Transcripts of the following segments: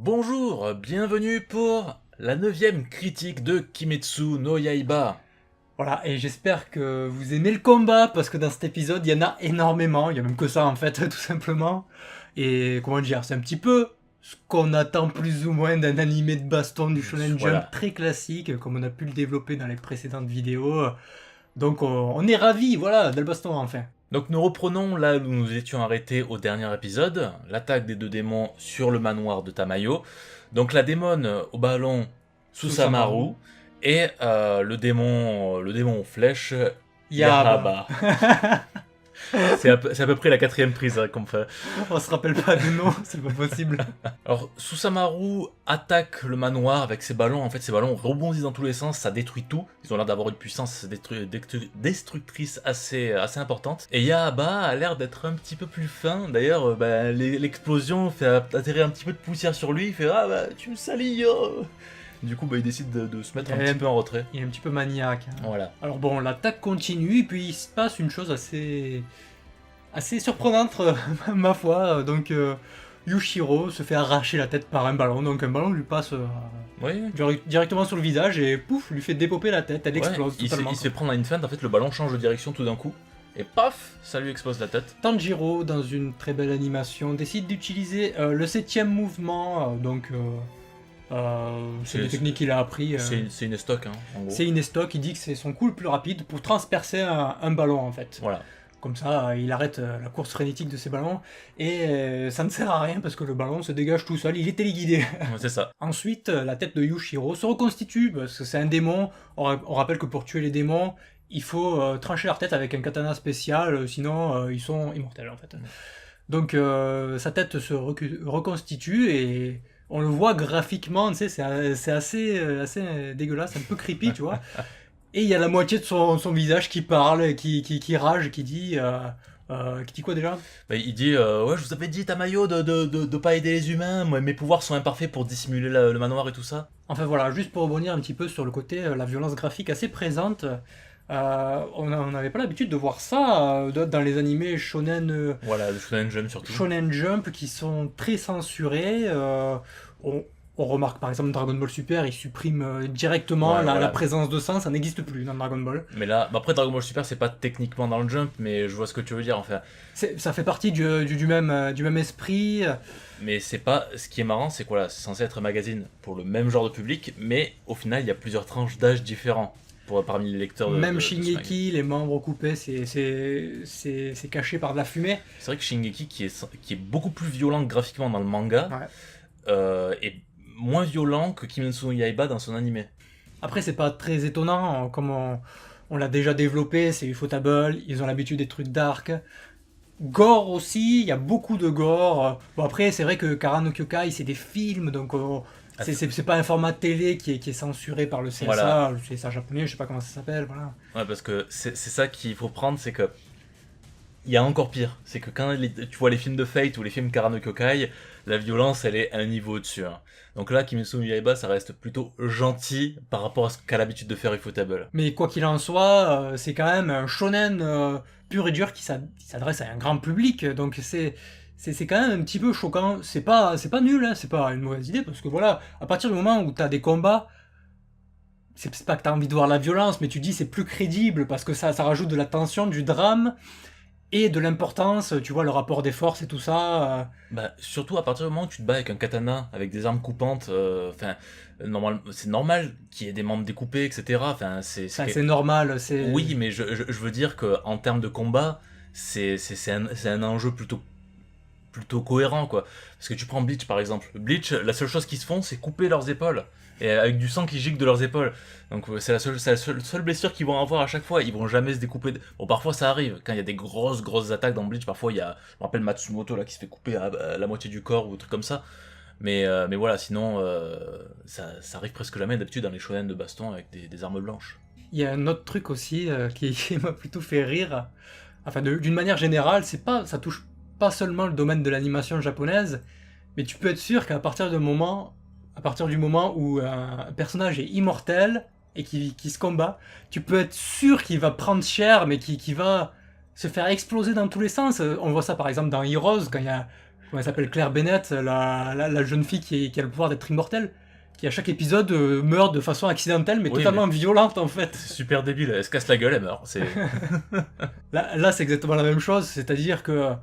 Bonjour, bienvenue pour la 9e critique de Kimetsu no Yaiba. Voilà, et j'espère que vous aimez le combat, parce que dans cet épisode, il y en a énormément, il y a même que ça en fait, tout simplement. Et comment dire, c'est un petit peu ce qu'on attend plus ou moins d'un animé de baston du Shonen Jump Voilà. très classique, comme on a pu le développer dans les précédentes vidéos. Donc on est ravis, voilà, de le baston enfin. Donc nous reprenons là où nous étions arrêtés au dernier épisode, l'attaque des deux démons sur le manoir de Tamayo. Donc la démone au ballon Susamaru et le démon aux flèches Yahaba. C'est à peu près la 4e prise hein, qu'on fait. On se rappelle pas du nom, c'est pas possible. Alors, Susamaru attaque le manoir avec ses ballons. En fait, ces ballons rebondissent dans tous les sens, ça détruit tout. Ils ont l'air d'avoir une puissance destructrice assez importante. Et Yahaba a l'air d'être un petit peu plus fin. D'ailleurs, l'explosion fait atterrir un petit peu de poussière sur lui. Il fait « Ah bah, tu me salis oh !» Du coup, il décide de se mettre un petit peu en retrait. Il est un petit peu maniaque. Hein. Voilà. Alors bon, l'attaque continue, et puis il se passe une chose assez surprenante, ma foi. Donc Yushiro se fait arracher la tête par un ballon, donc un ballon lui passe Oui. directement sur le visage et pouf, lui fait dépoper la tête, elle explose totalement. Il se fait prendre à une feinte, en fait le ballon change de direction tout d'un coup, et paf, ça lui explose la tête. Tanjiro, dans une très belle animation, décide d'utiliser le 7ème mouvement, c'est des techniques qu'il a appris. C'est une stock, hein, en gros. C'est une stock, il dit que c'est son coup le plus rapide pour transpercer un ballon en fait. Voilà. Comme ça, il arrête la course frénétique de ses ballons, et ça ne sert à rien parce que le ballon se dégage tout seul, il est téléguidé. C'est ça. Ensuite, la tête de Yushiro se reconstitue, parce que c'est un démon. On rappelle que pour tuer les démons, il faut trancher leur tête avec un katana spécial, sinon ils sont immortels en fait. Donc sa tête se reconstitue, et on le voit graphiquement, tu sais, c'est assez dégueulasse, un peu creepy, tu vois. Et il y a la moitié de son visage qui parle, qui rage, qui dit quoi déjà? Il dit ouais, je vous avais dit Tamayo de pas aider les humains, mes pouvoirs sont imparfaits pour dissimuler le manoir et tout ça. Enfin voilà, juste pour rebondir un petit peu sur le côté, la violence graphique assez présente. On n'avait pas l'habitude de voir ça dans les animés shonen. Voilà, le Shonen Jump surtout. Shonen Jump qui sont très censurés. On remarque par exemple Dragon Ball Super, il supprime directement la présence de sang, ça n'existe plus dans Dragon Ball. Mais là, après Dragon Ball Super, c'est pas techniquement dans le Jump, mais je vois ce que tu veux dire, enfin. Ça fait partie du même esprit. Mais c'est pas. Ce qui est marrant, c'est que voilà, c'est censé être un magazine pour le même genre de public, mais au final, il y a plusieurs tranches d'âge différents parmi les lecteurs de. Même Shingeki, les membres coupés, c'est caché par de la fumée. C'est vrai que Shingeki, qui est beaucoup plus violent graphiquement dans le manga, est moins violent que Kimetsu no Yaiba dans son animé. Après, c'est pas très étonnant, comme on l'a déjà développé, c'est Ufotable, ils ont l'habitude des trucs dark. Gore aussi, il y a beaucoup de gore. Bon, après, c'est vrai que Kara no Kyokai, c'est des films, donc c'est pas un format télé qui est censuré par le CSA, voilà. Le CSA japonais, je sais pas comment ça s'appelle, voilà. Ouais, parce que c'est ça qu'il faut prendre, c'est que il y a encore pire. C'est que quand tu vois les films de Fate ou les films Kara no Kyokai, la violence, elle est un niveau au-dessus. Hein. Donc là, Kimetsu no Yaiba, ça reste plutôt gentil par rapport à ce qu'a l'habitude de faire Ufotable. Mais quoi qu'il en soit, c'est quand même un shonen pur et dur qui s'adresse à un grand public, donc c'est quand même un petit peu choquant. C'est pas nul, hein, c'est pas une mauvaise idée, parce que voilà, à partir du moment où t'as des combats, c'est pas que t'as envie de voir la violence, mais tu dis c'est plus crédible, parce que ça rajoute de la tension, du drame, et de l'importance, tu vois, le rapport des forces et tout ça. Surtout à partir du moment où tu te bats avec un katana, avec des armes coupantes, c'est normal qu'il y ait des membres découpés, etc. C'est normal, c'est... Oui, mais je veux dire qu'en termes de combat, c'est un enjeu plutôt cohérent, quoi. Parce que tu prends Bleach, par exemple. Bleach, la seule chose qu'ils se font, c'est couper leurs épaules. Et avec du sang qui gicle de leurs épaules. Donc c'est la seule blessure qu'ils vont avoir à chaque fois. Ils vont jamais se découper. Bon, parfois ça arrive. Quand il y a des grosses attaques dans Bleach, parfois il y a, je me rappelle Matsumoto là qui se fait couper à la moitié du corps ou des trucs comme ça. Mais voilà, sinon ça arrive presque jamais d'habitude dans les shonen de baston avec des armes blanches. Il y a un autre truc aussi qui m'a plutôt fait rire. Enfin, d'une manière générale, ça touche pas seulement le domaine de l'animation japonaise, mais tu peux être sûr qu'à partir du moment où un personnage est immortel et qui se combat, tu peux être sûr qu'il va prendre cher, mais qui va se faire exploser dans tous les sens. On voit ça par exemple dans Heroes, quand il y a Comment elle s'appelle, Claire Bennett, la jeune fille qui a le pouvoir d'être immortelle, qui à chaque épisode meurt de façon accidentelle, mais Oui, totalement violente en fait. C'est super débile, elle se casse la gueule, elle meurt. Là, c'est exactement la même chose, c'est-à-dire que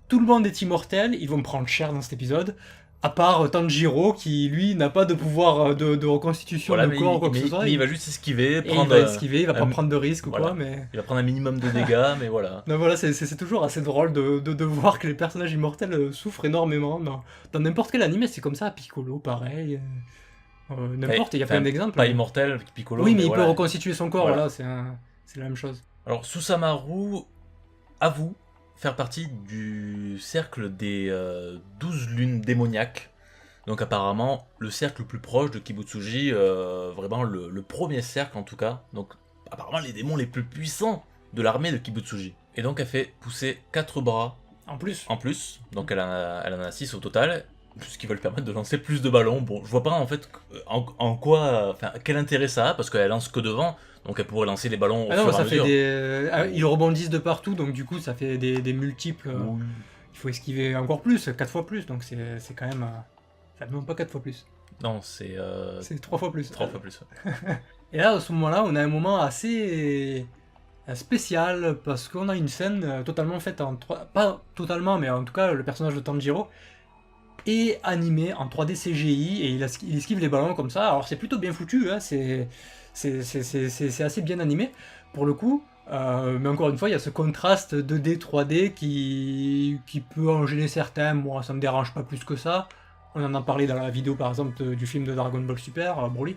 tout le monde est immortel, ils vont me prendre cher dans cet épisode, à part Tanjiro qui, lui, n'a pas de pouvoir de reconstitution Voilà, de corps ou quoi que ce soit. mais il va juste esquiver, et prendre. il va esquiver, il va pas prendre de risques ou voilà. quoi, mais... Il va prendre un minimum de dégâts, mais voilà. Donc voilà, c'est toujours assez drôle de voir que les personnages immortels souffrent énormément. Dans n'importe quel anime, c'est comme ça, Piccolo, pareil. N'importe, il y a plein d'exemples. Pas immortel, Piccolo. Oui, mais il voilà. peut reconstituer son corps, Voilà. là, c'est la même chose. Alors, Susamaru avoue faire partie du cercle des 12 lunes démoniaques. Donc apparemment, le cercle le plus proche de Kibutsuji, vraiment le premier cercle en tout cas. Donc apparemment les démons les plus puissants de l'armée de Kibutsuji. Et donc elle fait pousser 4 bras En plus. donc elle en a 6 au total. Ce qui va lui permettre de lancer plus de ballons. Bon, je vois pas en fait en quoi, enfin quel intérêt ça a, parce qu'elle lance que devant, donc elle pourrait lancer les ballons au fur et à mesure. Ils rebondissent de partout, donc du coup ça fait des multiples. Oui. Il faut esquiver encore plus, 4 fois plus, donc c'est quand même... Enfin, non, pas 4 fois plus. Non, c'est... C'est 3 fois plus. 3 fois plus. Ouais. Et là, à ce moment-là, on a un moment assez spécial, parce qu'on a une scène totalement faite en 3... Pas totalement, mais en tout cas, le personnage de Tanjiro est animé en 3D CGI, et il esquive les ballons comme ça. Alors c'est plutôt bien foutu, hein, c'est assez bien animé, pour le coup. Mais encore une fois, il y a ce contraste 2D, 3D qui peut en gêner certains. Moi, ça me dérange pas plus que ça. On en a parlé dans la vidéo, par exemple, du film de Dragon Ball Super, Broly.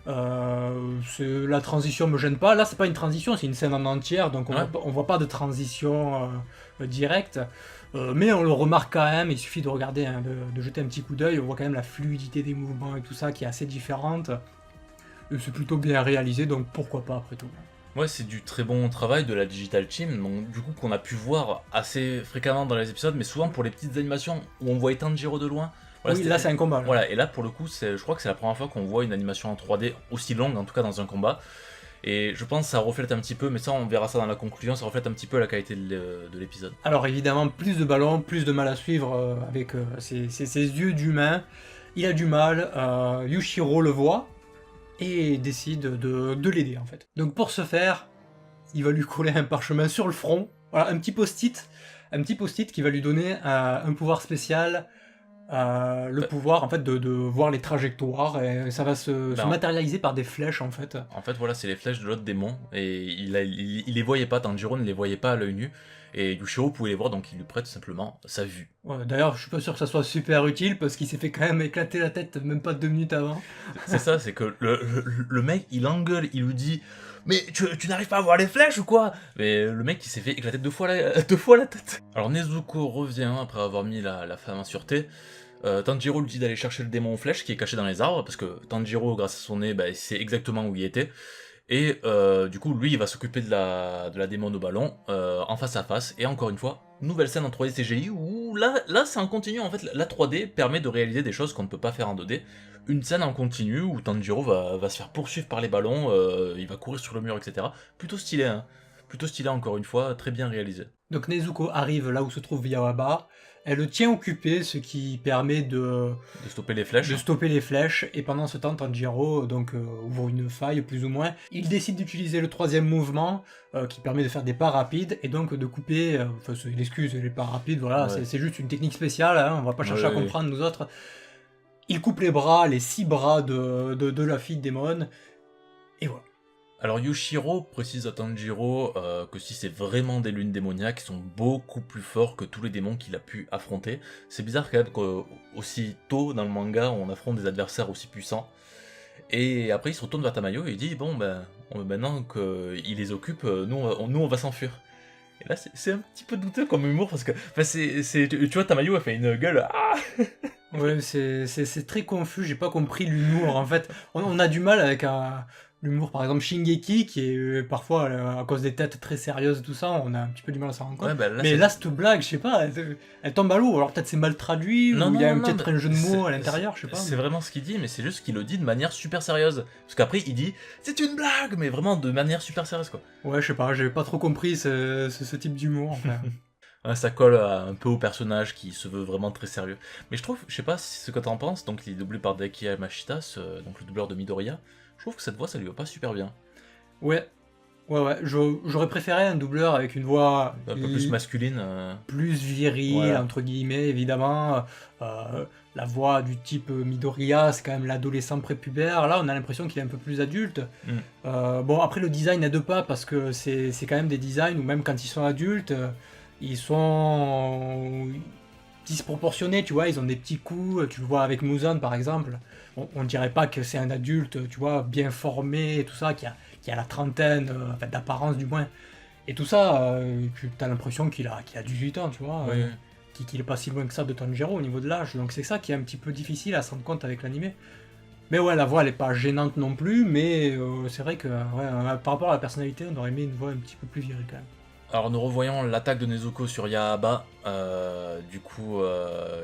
La transition me gêne pas. Là, c'est pas une transition, c'est une scène en entière, donc on voit pas de transition directe. Mais on le remarque quand même, il suffit de regarder, hein, de jeter un petit coup d'œil, on voit quand même la fluidité des mouvements et tout ça qui est assez différente. C'est plutôt bien réalisé, donc pourquoi pas après tout. Ouais, c'est du très bon travail de la Digital Team, donc du coup qu'on a pu voir assez fréquemment dans les épisodes, mais souvent pour les petites animations où on voit Tanjiro de loin. Voilà, oui, là c'est un combat. Là. Voilà, et là pour le coup, je crois que c'est la première fois qu'on voit une animation en 3D aussi longue, en tout cas dans un combat. Et je pense que ça reflète un petit peu, mais ça on verra ça dans la conclusion, ça reflète un petit peu la qualité de l'épisode. Alors évidemment, plus de ballons, plus de mal à suivre avec ses yeux d'humain. Il a du mal, Yushiro le voit et décide de l'aider en fait. Donc pour ce faire, il va lui coller un parchemin sur le front, voilà, un petit post-it qui va lui donner un pouvoir spécial. Le pouvoir en fait de voir les trajectoires, et ça va se matérialiser par des flèches en fait. En fait voilà, c'est les flèches de l'autre démon, et il les voyait pas, Tanjiro ne les voyait pas à l'œil nu, et Yushiro pouvait les voir, donc il lui prête simplement sa vue. Ouais, d'ailleurs je suis pas sûr que ça soit super utile, parce qu'il s'est fait quand même éclater la tête même pas 2 minutes avant. C'est ça, c'est que le mec il engueule, il lui dit mais tu n'arrives pas à voir les flèches ou quoi? Mais le mec il s'est fait éclater 2 fois la tête. Alors Nezuko revient après avoir mis la femme en sûreté. Tanjiro lui dit d'aller chercher le démon aux flèches qui est caché dans les arbres, parce que Tanjiro, grâce à son nez, il sait exactement où il était. Et du coup, lui, il va s'occuper de la démon au ballon en face à face. Et encore une fois, nouvelle scène en 3D CGI où là c'est en continu. En fait, la 3D permet de réaliser des choses qu'on ne peut pas faire en 2D. Une scène en continu où Tanjiro va se faire poursuivre par les ballons, il va courir sur le mur, etc. Plutôt stylé, hein. Plutôt stylé encore une fois, très bien réalisé. Donc Nezuko arrive là où se trouve Yawaba. Elle le tient occupé, ce qui permet de stopper les flèches. De stopper les flèches, et pendant ce temps, Tanjiro ouvre une faille, plus ou moins. Il décide d'utiliser le 3e mouvement, qui permet de faire des pas rapides, et donc de couper, enfin il excuse les pas rapides, voilà, ouais. C'est juste une technique spéciale, hein, on va pas chercher à comprendre nous autres. Il coupe les bras, les 6 bras de la fille démon, et voilà. Alors Yushiro précise à Tanjiro que si c'est vraiment des lunes démoniaques, ils sont beaucoup plus forts que tous les démons qu'il a pu affronter. C'est bizarre quand même qu'aussi tôt dans le manga, on affronte des adversaires aussi puissants. Et après il se retourne vers Tamayo et il dit bon maintenant qu'il les occupe, nous on va s'enfuir. Et là c'est un petit peu douteux comme humour parce que tu vois Tamayo a fait une gueule. Ah ouais, c'est très confus, j'ai pas compris l'humour en fait. On a du mal avec l'humour, par exemple Shingeki, qui est parfois, à cause des têtes très sérieuses, tout ça, on a un petit peu du mal à s'en rendre compte. Ouais, mais là, cette blague, je sais pas, elle tombe à l'eau, alors peut-être c'est mal traduit, ou il y a peut-être un jeu de mots à l'intérieur, je sais pas. C'est vraiment ce qu'il dit, mais c'est juste qu'il le dit de manière super sérieuse. Parce qu'après, il dit, c'est une blague, mais vraiment de manière super sérieuse, quoi. Ouais, je sais pas, j'ai pas trop compris ce type d'humour, enfin. Ouais, ça colle un peu au personnage qui se veut vraiment très sérieux. Mais je trouve, je sais pas ce que t'en penses, donc il est doublé par Daiki Yamashita, donc le doubleur de Midoriya. Je trouve que cette voix, ça lui va pas super bien. Ouais, ouais. J'aurais préféré un doubleur avec une voix Un peu plus masculine. plus virile, Voilà. entre guillemets, évidemment. La voix du type Midoriya, c'est quand même l'adolescent prépubère. Là, on a l'impression qu'il est un peu plus adulte. Bon, après, le design n'aide pas parce que c'est quand même des designs où même quand ils sont adultes, ils sont disproportionnés, tu vois. Ils ont des petits coups. Tu le vois avec Muzan, par exemple. On dirait pas que c'est un adulte, tu vois, bien formé et tout ça, qui a la trentaine, enfin, d'apparence du moins. Et tout ça, tu as l'impression qu'il a 18 ans, tu vois. Oui. Qu'il est pas si loin que ça de Tanjiro au niveau de l'âge. Donc c'est ça qui est un petit peu difficile à se rendre compte avec l'animé. Mais ouais, la voix elle est pas gênante non plus, mais c'est vrai que par rapport à la personnalité, on aurait aimé une voix un petit peu plus virile quand même. Alors nous revoyons l'attaque de Nezuko sur Yaaba. Du coup,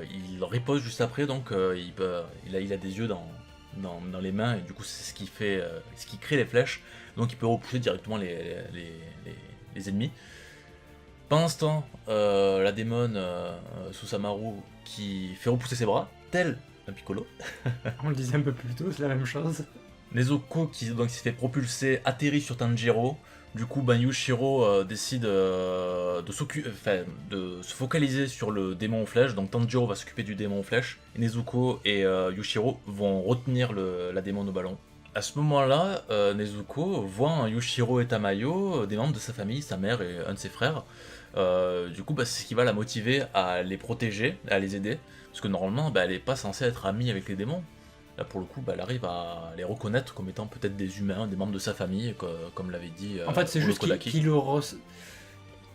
il riposte juste après, donc il a des yeux dans les mains, et du coup c'est ce qui fait, ce qui crée les flèches, donc il peut repousser directement les ennemis. Pendant ce temps, la démone Susamaru qui fait repousser ses bras, tel un Piccolo. On le disait un peu plus tôt, c'est la même chose. Nezuko qui donc s'est fait propulser atterrit sur Tanjiro. Du coup, Yushiro décide de se focaliser sur le démon aux flèches. Donc Tanjiro va s'occuper du démon aux flèches. Et Nezuko et Yushiro vont retenir la démon au ballon. À ce moment-là, Nezuko voit Yushiro et Tamayo, des membres de sa famille, sa mère et un de ses frères. Du coup, c'est ce qui va la motiver à les protéger, à les aider. Parce que normalement, elle n'est pas censée être amie avec les démons. Là, pour le coup, elle arrive à les reconnaître comme étant peut-être des humains, des membres de sa famille, comme l'avait dit. En fait, c'est juste Kodaki.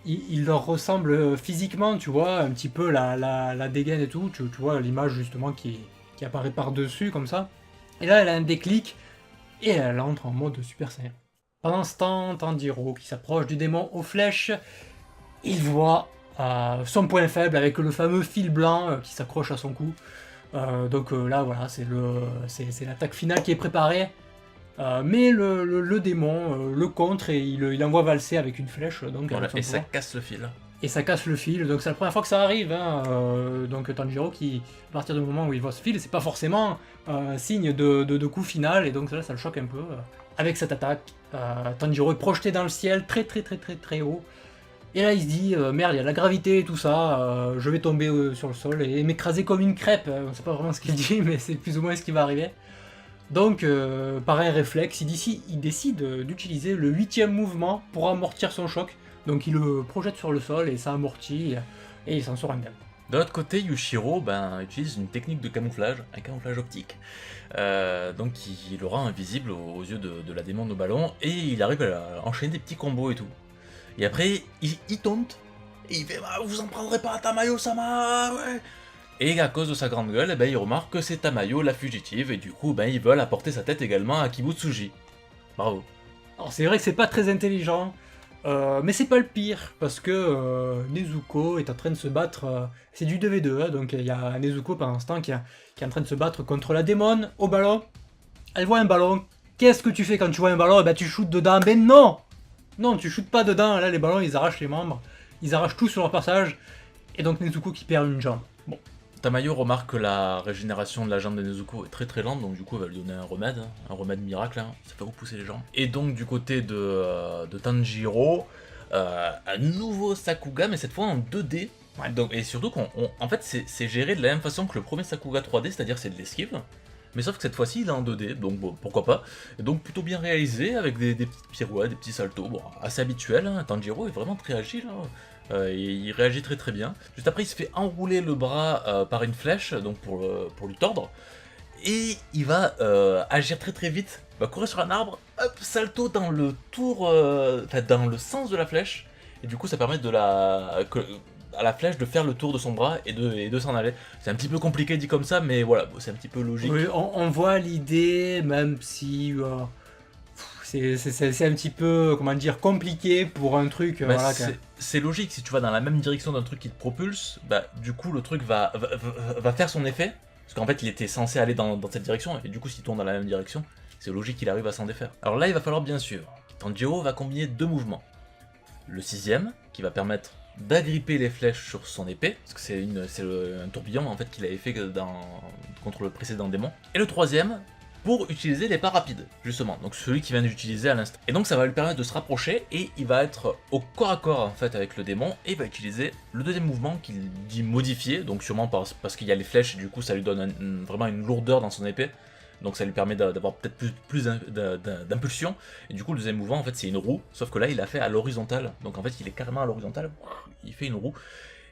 il leur ressemble physiquement, tu vois, un petit peu la dégaine et tout. Tu vois l'image justement qui apparaît par-dessus comme ça. Et là, elle a un déclic et elle entre en mode Super Saiyan. Pendant ce temps, Tanjiro qui s'approche du démon aux flèches, il voit son point faible avec le fameux fil blanc qui s'accroche à son cou. Donc là, voilà, c'est l'attaque finale qui est préparée. Mais le démon le contre et il envoie valser avec une flèche. Donc, Voilà, avec son et ça pouvoir. casse le fil. Et ça casse le fil. Donc c'est la première fois que ça arrive. Hein. Donc Tanjiro qui, à partir du moment où il voit ce fil, c'est pas forcément signe de coup final. Et donc là, ça le choque un peu. Avec cette attaque, Tanjiro est projeté dans le ciel très très très très très haut. Et là, il se dit, merde, il y a la gravité et tout ça, je vais tomber sur le sol et m'écraser comme une crêpe. On sait pas vraiment ce qu'il dit, mais c'est plus ou moins ce qui va arriver. Donc, par un réflexe, il décide d'utiliser le 8e mouvement pour amortir son choc. Donc, il le projette sur le sol et ça amortit, et il s'en sort indemne. De l'autre côté, Yushiro utilise une technique de camouflage, un camouflage optique. Donc il le rend invisible aux yeux de la démon au ballon, et il arrive à enchaîner des petits combos et tout. Et après, il taunt, et il fait vous en prendrez pas, Tamayo-sama, ouais. Et à cause de sa grande gueule, il remarque que c'est Tamayo la fugitive, et du coup, ils veulent apporter sa tête également à Kibutsuji. Bravo. Alors c'est vrai que c'est pas très intelligent, mais c'est pas le pire, parce que Nezuko est en train de se battre, c'est du 2v2, hein, donc il y a Nezuko pendant ce temps qui est en train de se battre contre la démon au ballon. Elle voit un ballon, qu'est-ce que tu fais quand tu vois un ballon? Tu shootes dedans, mais non! Non, tu shootes pas dedans, là les ballons ils arrachent les membres, ils arrachent tout sur leur passage, et donc Nezuko qui perd une jambe. Bon. Tamayo remarque que la régénération de la jambe de Nezuko est très très lente, donc du coup elle va lui donner un remède miracle, ça fait repousser les jambes. Et donc du côté de Tanjiro, un nouveau Sakuga, mais cette fois en 2D. Ouais. Donc, et surtout qu'en fait c'est géré de la même façon que le premier Sakuga 3D, c'est-à-dire c'est de l'esquive. Mais sauf que cette fois-ci il est en 2D, donc bon, pourquoi pas. Et donc plutôt bien réalisé, avec des petites pirouettes, des petits saltos, bon, assez habituel. Tanjiro est vraiment très agile. Il réagit très très bien. Juste après, il se fait enrouler le bras par une flèche, donc pour lui tordre. Et il va agir très très vite. Il va courir sur un arbre, hop, salto dans le tour, dans le sens de la flèche. Et du coup, ça permet à la flèche de faire le tour de son bras et de s'en aller. C'est un petit peu compliqué dit comme ça, mais voilà, c'est un petit peu logique. Oui, on voit l'idée, même si c'est un petit peu, comment dire, compliqué pour un truc. Voilà, c'est logique, si tu vas dans la même direction d'un truc qui te propulse, du coup le truc va faire son effet. Parce qu'en fait il était censé aller dans cette direction, et du coup s'il tourne dans la même direction, c'est logique qu'il arrive à s'en défaire. Alors là il va falloir bien suivre. Tanjiro va combiner deux mouvements. Le 6ème, qui va permettre d'agripper les flèches sur son épée, parce que c'est un tourbillon en fait qu'il avait fait contre le précédent démon. Et le troisième, pour utiliser les pas rapides, justement, donc celui qu'il vient d'utiliser à l'instant. Et donc ça va lui permettre de se rapprocher, et il va être au corps à corps en fait avec le démon, et il va utiliser le deuxième mouvement qu'il dit modifié, donc sûrement parce qu'il y a les flèches, et du coup ça lui donne vraiment une lourdeur dans son épée, donc ça lui permet d'avoir peut-être plus d'impulsion, et du coup le deuxième mouvement en fait c'est une roue, sauf que là il l'a fait à l'horizontale, donc en fait il est carrément à l'horizontale, il fait une roue.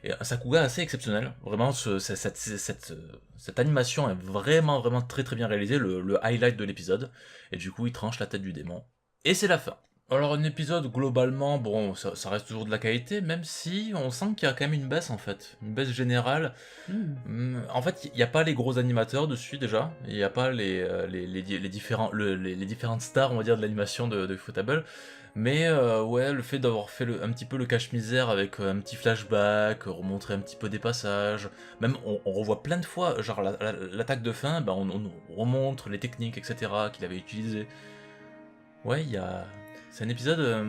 Et un Sakuga assez exceptionnel, vraiment cette animation est vraiment très bien réalisée, le highlight de l'épisode, et du coup il tranche la tête du démon, et c'est la fin. Alors un épisode globalement, bon ça reste toujours de la qualité, même si on sent qu'il y a quand même une baisse en fait, une baisse générale. En fait il n'y a pas les gros animateurs dessus déjà, il n'y a pas les différentes stars on va dire de l'animation de Ufotable. Mais ouais, le fait d'avoir fait un petit peu le cache-misère avec un petit flashback, remontrer un petit peu des passages, même on revoit plein de fois, genre l'attaque de fin, ben on remontre les techniques, etc. qu'il avait utilisées. Ouais, c'est un épisode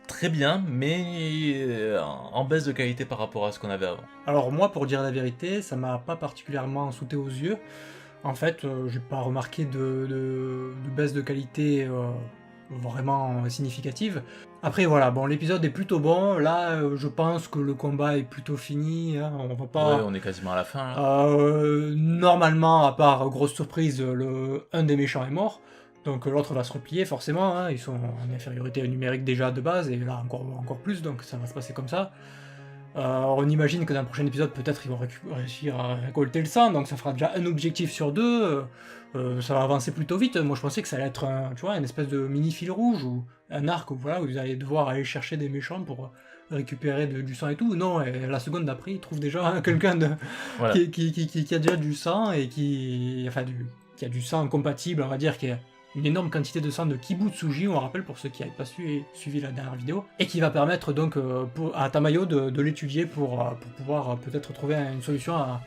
très bien, mais en baisse de qualité par rapport à ce qu'on avait avant. Alors moi, pour dire la vérité, ça m'a pas particulièrement sauté aux yeux. En fait, j'ai pas remarqué de baisse de qualité vraiment significative. Après voilà, bon, l'épisode est plutôt bon. Là, je pense que le combat est plutôt fini. Hein, on va pas. Ouais, on est quasiment à la fin. Là. Normalement, à part grosse surprise, un des méchants est mort. Donc l'autre va se replier forcément. Hein, ils sont en infériorité numérique déjà de base et là encore plus. Donc ça va se passer comme ça. On imagine que dans le prochain épisode, peut-être ils vont réussir à récolter le sang, donc ça fera déjà un objectif sur deux, ça va avancer plutôt vite. Moi je pensais que ça allait être une espèce de mini fil rouge, ou un arc où vous allez devoir aller chercher des méchants pour récupérer du sang et tout. Non, et la seconde d'après, ils trouvent déjà quelqu'un Voilà. qui a déjà du sang, et qui a du sang compatible, on va dire, qui est une énorme quantité de sang de Kibutsuji, on rappelle pour ceux qui n'avaient pas suivi la dernière vidéo, et qui va permettre donc à Tamayo de l'étudier pour pouvoir peut-être trouver une solution à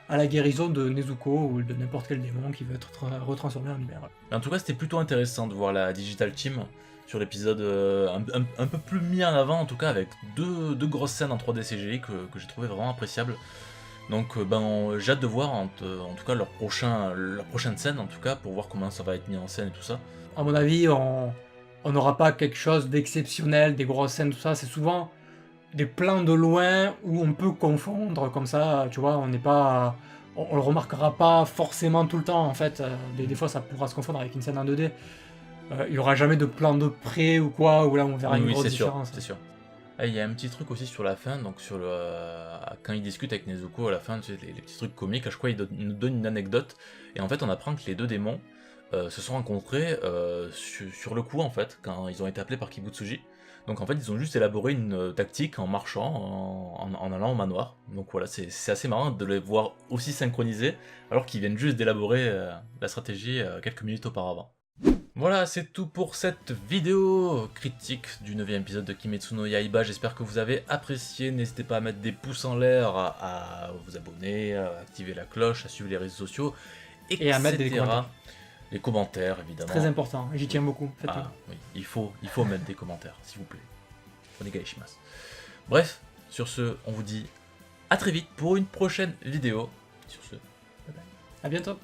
la guérison de Nezuko ou de n'importe quel démon qui veut être retransformé en lumière. En tout cas, c'était plutôt intéressant de voir la Digital Team sur l'épisode un peu plus mis en avant, en tout cas avec deux grosses scènes en 3D CGI que j'ai trouvé vraiment appréciables. Donc j'ai hâte de voir en tout cas leur prochaine scène en tout cas pour voir comment ça va être mis en scène et tout ça. À mon avis, on n'aura pas quelque chose d'exceptionnel, des grosses scènes, tout ça. C'est souvent des plans de loin où on peut confondre comme ça, tu vois, on le remarquera pas forcément tout le temps en fait. Des fois ça pourra se confondre avec une scène en 2D. Il y aura jamais de plan de près ou quoi, où là on verra une grosse différence. C'est sûr. Ah, il y a un petit truc aussi sur la fin, donc quand il discute avec Nezuko à la fin, tu sais, les petits trucs comiques, à chaque fois il nous donne une anecdote, et en fait on apprend que les deux démons se sont rencontrés sur le coup en fait, quand ils ont été appelés par Kibutsuji. Donc en fait ils ont juste élaboré une tactique en marchant, en allant au manoir. Donc voilà, c'est assez marrant de les voir aussi synchronisés, alors qu'ils viennent juste d'élaborer la stratégie quelques minutes auparavant. Voilà, c'est tout pour cette vidéo critique du 9e épisode de Kimetsu no Yaiba. J'espère que vous avez apprécié. N'hésitez pas à mettre des pouces en l'air, à vous abonner, à activer la cloche, à suivre les réseaux sociaux, etc. Et à mettre des commentaires. Les commentaires, évidemment. Très important, j'y tiens beaucoup. Oui, il faut mettre des commentaires, s'il vous plaît. Onegaishimasu. Bref, sur ce, on vous dit à très vite pour une prochaine vidéo. Sur ce, bye bye. À bientôt.